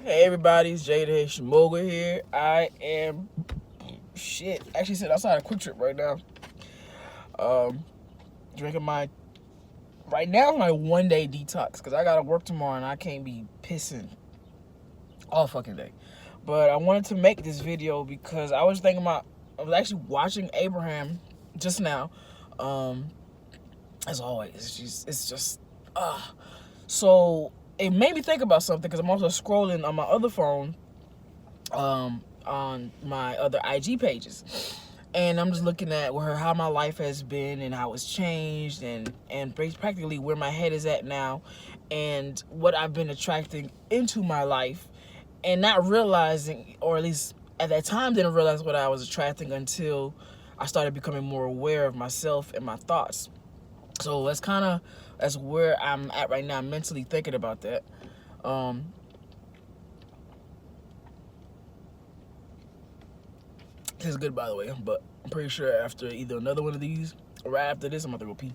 Hey everybody, it's Jada Haitian Mogul here. I am actually sitting outside a Quick Trip right now. Um, drinking my right now my 1 day detox because I gotta work tomorrow and I can't be pissing all fucking day. But I wanted to make this video because I was actually watching Abraham just now. Um, as always, it's just so it made me think about something because I'm also scrolling on my other phone on my other IG pages. And I'm just looking at how my life has been and how it's changed and practically where my head is at now and what I've been attracting into my life and not realizing, or at least at that time didn't realize what I was attracting until I started becoming more aware of myself and my thoughts. So that's where I'm at right now, mentally thinking about that. Tastes good, by the way, but I'm pretty sure after either another one of these or right after this, I'm about to go pee.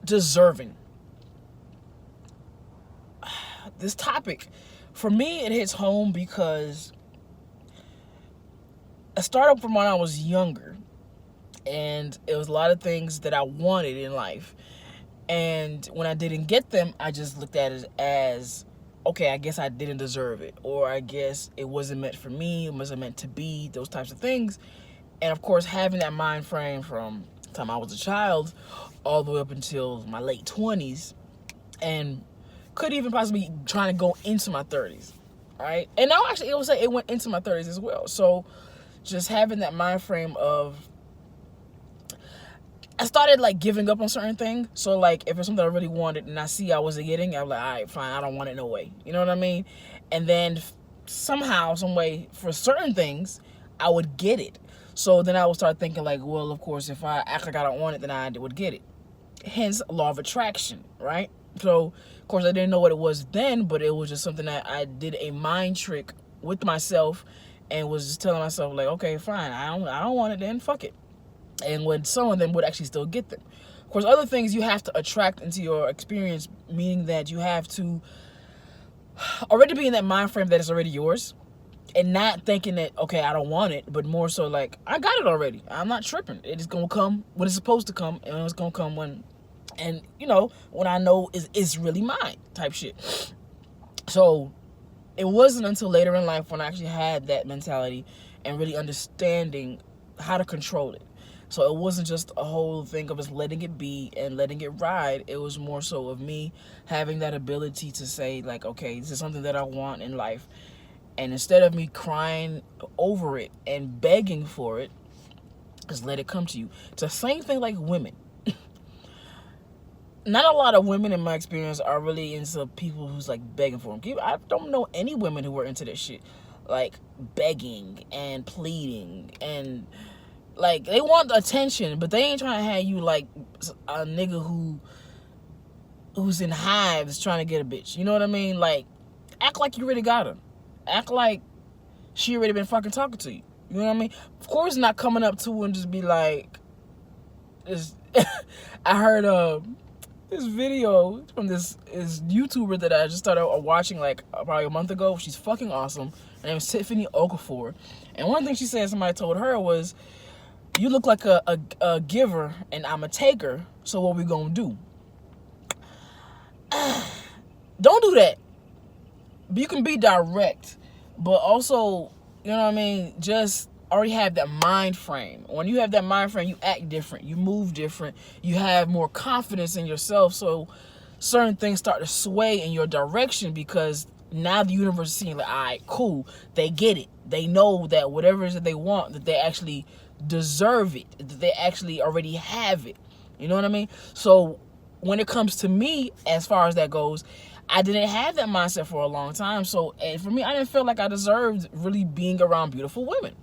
Deserving. This topic, for me, it hits home because I started from when I was younger, and it was a lot of things that I wanted in life. And when I didn't get them, I just looked at it as, okay, I guess I didn't deserve it, or I guess it wasn't meant for me, it wasn't meant to be, those types of things. And of course, having that mind frame from the time I was a child all the way up until my late 20s, and could even possibly trying to go into my 30s, right? And now actually, it would say it went into my 30s as well. So just having that mind frame of, I started like giving up on certain things. So like if it's something I really wanted and I see I wasn't getting, I'm like, all right, fine, I don't want it no way. You know what I mean? And then somehow, some way, for certain things, I would get it. So then I would start thinking like, well, of course, if I act like I don't want it, then I would get it. Hence, law of attraction, right? So, of course, I didn't know what it was then, but it was just something that I did a mind trick with myself and was just telling myself like, okay, fine, I don't want it then, fuck it. And when some of them would actually still get them. Of course, other things you have to attract into your experience, meaning that you have to already be in that mind frame that it's already yours and not thinking that, okay, I don't want it, but more so like, I got it already. I'm not tripping. It is going to come when it's supposed to come, and it's going to come when I know it's really mine type shit. So it wasn't until later in life when I actually had that mentality and really understanding how to control it. So it wasn't just a whole thing of just letting it be and letting it ride. It was more so of me having that ability to say like, okay, this is something that I want in life. And instead of me crying over it and begging for it, just let it come to you. It's the same thing like women. Not a lot of women in my experience are really into people who's like begging for them. I don't know any women who are into this shit. Like begging and pleading and like they want attention, but they ain't trying to have you like a nigga who's in hives trying to get a bitch. You know what I mean? Like, act like you really got her. Act like she already been fucking talking to you. You know what I mean? Of course, not coming up to her and just be like, I heard this video from this YouTuber that I just started watching like probably a month ago. She's fucking awesome. Her name is Tiffany Okafor. And one thing she said somebody told her was, you look like a giver and I'm a taker, so what we gonna do? Don't do that. You can be direct, but also, you know what I mean, just already have that mind frame. When you have that mind frame, you act different, you move different, you have more confidence in yourself, so certain things start to sway in your direction because now the universe is seeing like, all right, cool, they get it. They know that whatever it is that they want, that they actually deserve it, that they actually already have it. You know what I mean? So when it comes to me, as far as that goes, I didn't have that mindset for a long time. So for me, I didn't feel like I deserved really being around beautiful women.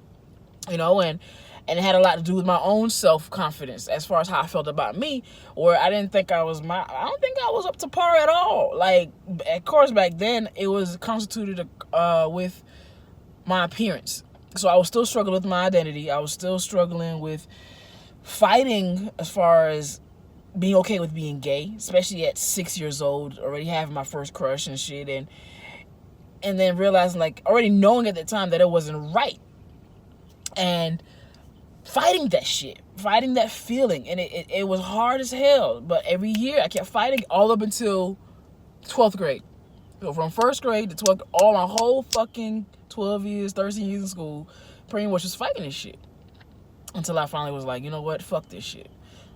You know, and it had a lot to do with my own self-confidence as far as how I felt about me, where I don't think I was up to par at all. Like, of course, back then, it was constituted with my appearance. So I was still struggling with my identity. I was still struggling with fighting as far as being okay with being gay, especially at 6 years old, already having my first crush and shit, and then realizing, like, already knowing at the time that it wasn't right, and fighting that shit, fighting that feeling, and it was hard as hell. But every year I kept fighting all up until 12th grade. So from 1st grade to 12th, all my whole fucking 12 years, 13 years in school, pretty much was fighting this shit. Until I finally was like, you know what, fuck this shit.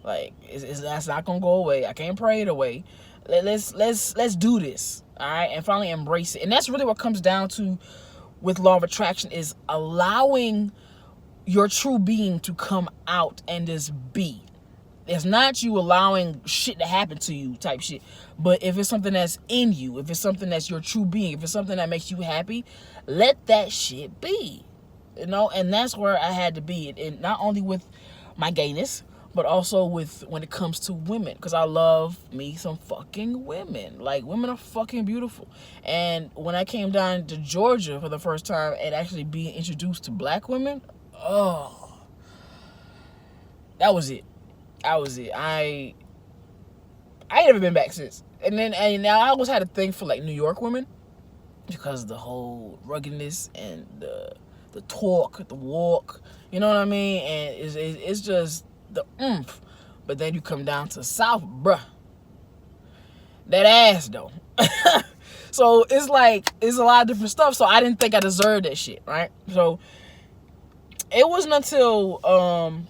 Like, that's not gonna go away. I can't pray it away. Let's do this, all right, and finally embrace it. And that's really what comes down to with law of attraction, is allowing your true being to come out and just be. It's not you allowing shit to happen to you type shit, but if it's something that's in you, if it's something that's your true being, if it's something that makes you happy, let that shit be. You know, and that's where I had to be, and not only with my gayness, but also with when it comes to women, because I love me some fucking women. Like, women are fucking beautiful. And when I came down to Georgia for the first time and actually being introduced to black women, oh, that was it. I ain't never been back since. And now I always had a thing for like New York women, because of the whole ruggedness and the talk, the walk, you know what I mean? And it's just the oomph. But then you come down to South, bruh, that ass though. So it's like, it's a lot of different stuff. So I didn't think I deserved that shit, right? So it wasn't until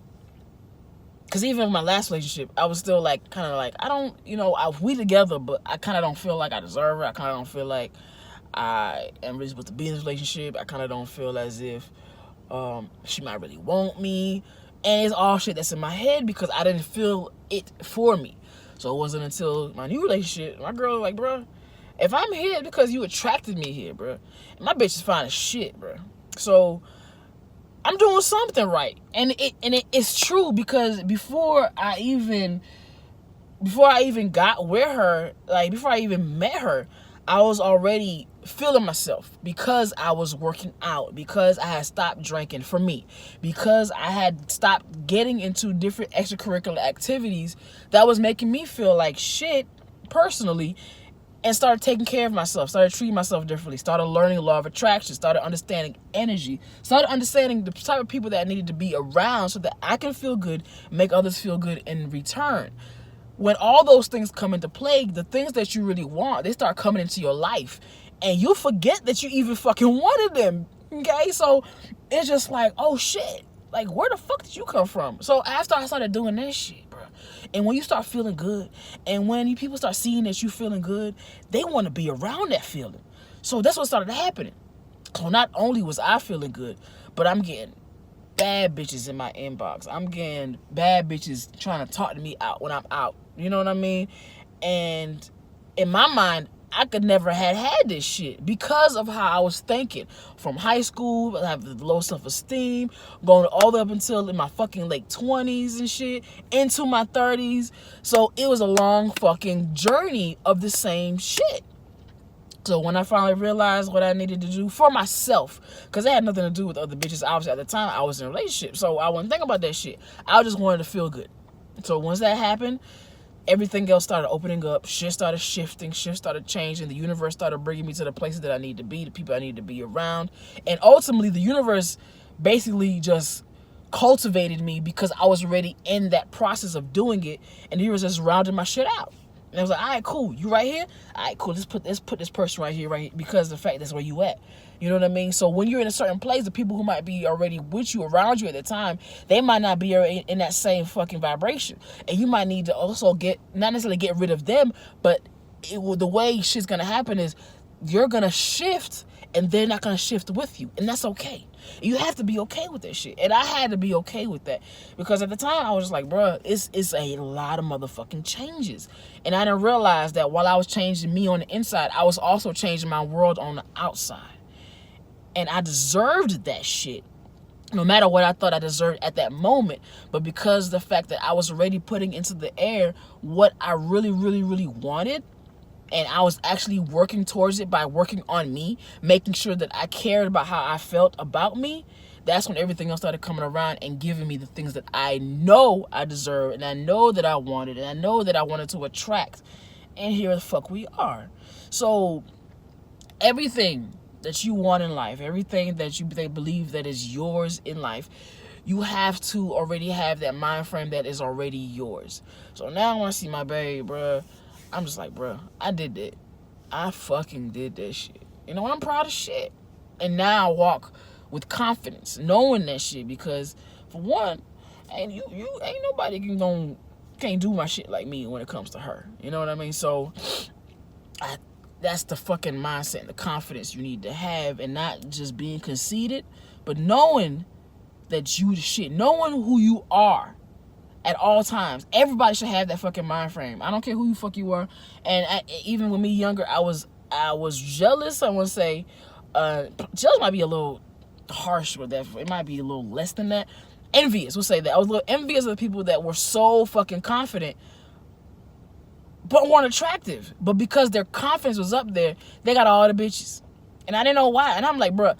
because even in my last relationship, I was still like, kind of like, I don't, you know, we together, but I kind of don't feel like I deserve her. I kind of don't feel like I am really supposed to be in this relationship. I kind of don't feel as if she might really want me. And it's all shit that's in my head because I didn't feel it for me. So it wasn't until my new relationship, my girl was like, bro, if I'm here because you attracted me here, bro, my bitch is fine as shit, bro. So I'm doing something right. And it's true, because before I even got with her, like before I even met her, I was already feeling myself, because I was working out, because I had stopped drinking, for me, because I had stopped getting into different extracurricular activities that was making me feel like shit personally, and started taking care of myself, started treating myself differently, started learning law of attraction, started understanding energy, started understanding the type of people that I needed to be around so that I can feel good, make others feel good in return. When all those things come into play, the things that you really want, they start coming into your life. And you forget that you even fucking wanted them. Okay? So it's just like, oh shit. Like, where the fuck did you come from? So after I started doing that shit, bro, and when you start feeling good, and when people start seeing that you feeling good, they want to be around that feeling. So that's what started happening. So not only was I feeling good, but I'm getting bad bitches in my inbox. I'm getting bad bitches trying to talk to me out when I'm out. You know what I mean? And in my mind, I could never had this shit because of how I was thinking. From high school, I have low self-esteem, going all the way up until in my fucking late 20s and shit, into my 30s. So it was a long fucking journey of the same shit. So when I finally realized what I needed to do for myself, because it had nothing to do with other bitches. Obviously, at the time, I was in a relationship, so I wasn't thinking about that shit. I just wanted to feel good. So once that happened, everything else started opening up. Shit started shifting. Shit started changing. The universe started bringing me to the places that I need to be, the people I need to be around. And ultimately, the universe basically just cultivated me because I was already in that process of doing it. And the universe just rounded my shit out. And I was like, all right, cool. You right here? All right, cool. Let's put this person right here, because of the fact that's where you at. You know what I mean? So when you're in a certain place, the people who might be already with you, around you at the time, they might not be in that same fucking vibration. And you might need to also not necessarily get rid of them, but the way shit's going to happen is you're going to shift and they're not going to shift with you. And that's okay. You have to be okay with that shit. And I had to be okay with that. Because at the time, I was just like, bruh, it's a lot of motherfucking changes. And I didn't realize that while I was changing me on the inside, I was also changing my world on the outside. And I deserved that shit. No matter what I thought I deserved at that moment. But because of the fact that I was already putting into the air what I really, really, really wanted, and I was actually working towards it by working on me, making sure that I cared about how I felt about me, that's when everything else started coming around and giving me the things that I know I deserve, and I know that I wanted, and I know that I wanted to attract. And here the fuck we are. So everything that you want in life, everything that they believe that is yours in life, you have to already have that mind frame that is already yours. So now when I see my babe, bruh, I'm just like, bruh, I did that. I fucking did that shit. You know, I'm proud of shit. And now I walk with confidence, knowing that shit, because for one, and you ain't nobody can't do my shit like me when it comes to her. You know what I mean? So that's the fucking mindset and the confidence you need to have, and not just being conceited, but knowing that you the shit, knowing who you are at all times. Everybody should have that fucking mind frame. I don't care who you fuck you are. And even with me younger, I was jealous. I want to say jealous might be a little harsh with that. It might be a little less than that. Envious, we'll say that. I was a little envious of the people that were so fucking confident but weren't attractive. But because their confidence was up there, they got all the bitches. And I didn't know why. And I'm like, bruh,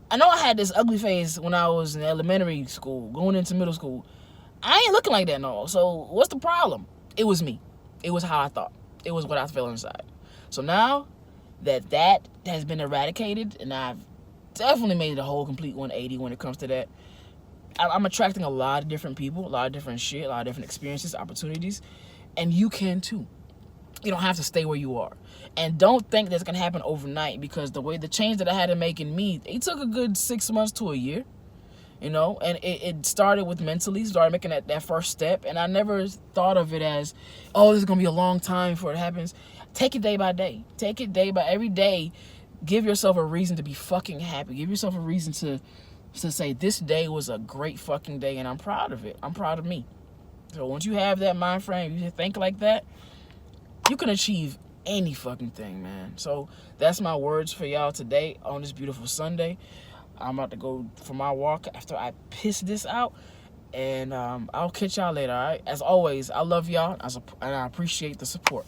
I know I had this ugly phase when I was in elementary school, going into middle school. I ain't looking like that no. So what's the problem? It was me. It was how I thought. It was what I felt inside. So now that has been eradicated, and I've definitely made it a whole complete 180 when it comes to that. I'm attracting a lot of different people, a lot of different shit, a lot of different experiences, opportunities, and you can too. You don't have to stay where you are. And don't think that's going to happen overnight, because the change that I had to make in me, it took a good 6 months to a year, you know, and it started with mentally, started making that first step. And I never thought of it as, oh, this is going to be a long time before it happens. Take it day by day. Take it day by every day. Give yourself a reason to be fucking happy. Give yourself a reason to say this day was a great fucking day, and I'm proud of it. I'm proud of me. So once you have that mind frame, you think like that, you can achieve any fucking thing, man. So that's my words for y'all today on this beautiful Sunday. I'm about to go for my walk after I piss this out, and I'll catch y'all later, all right? As always, I love y'all, and I appreciate the support.